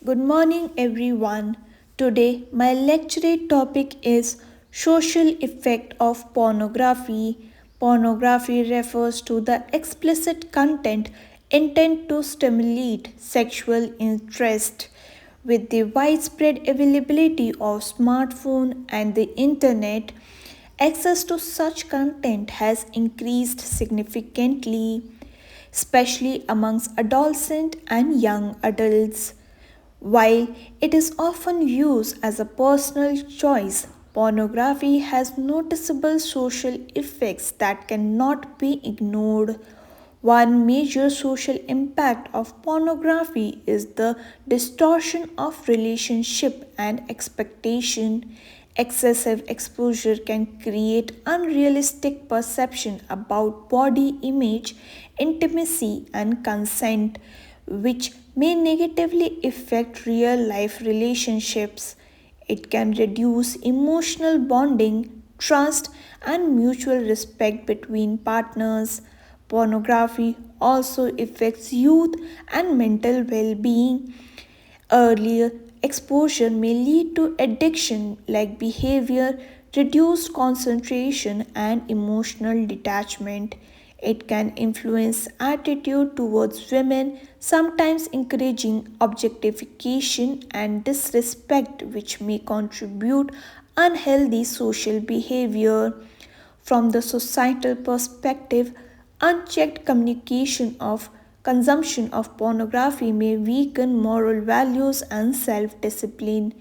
Good morning, everyone. Today, my lecturate topic is social effect of pornography. Pornography refers to the explicit content intended to stimulate sexual interest. With the widespread availability of smartphone and the internet, access to such content has increased significantly, especially amongst adolescent and young adults. While it is often used as a personal choice, pornography has noticeable social effects that cannot be ignored. One major social impact of pornography is the distortion of relationship and expectation. Excessive exposure can create unrealistic perception about body image, intimacy and consent, which may negatively affect real life relationships. It can reduce emotional bonding, trust, and mutual respect between partners. Pornography also affects youth and mental well being. Earlier exposure may lead to addiction like behavior, reduced concentration, and emotional detachment. It can influence attitude towards women, sometimes encouraging objectification and disrespect, which may contribute unhealthy social behavior. From the societal perspective, unchecked communication of consumption of pornography may weaken moral values and self-discipline.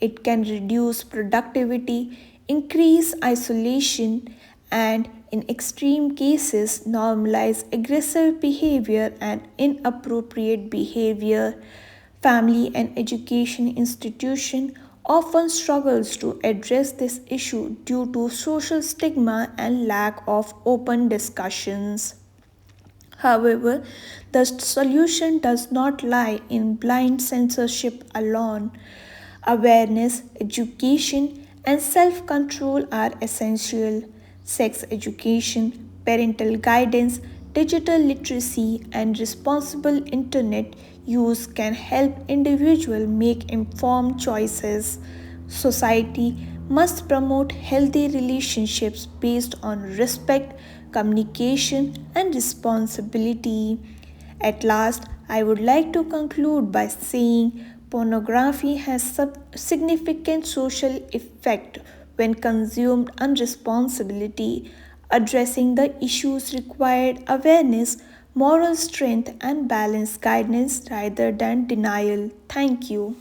It can reduce productivity, increase isolation, and in extreme cases normalize aggressive behavior and inappropriate behavior. Family and education institution often struggles to address this issue due to social stigma and lack of open discussions. However, the solution does not lie in blind censorship alone. Awareness, education, and self control are essential. Sex education, parental guidance, digital literacy, and responsible internet use can help individuals make informed choices. Society must promote healthy relationships based on respect, communication, and responsibility. At last, I would like to conclude by saying pornography has significant social effect when consumed unresponsibility. Addressing the issues required awareness, moral strength, and balanced guidance rather than denial. Thank you.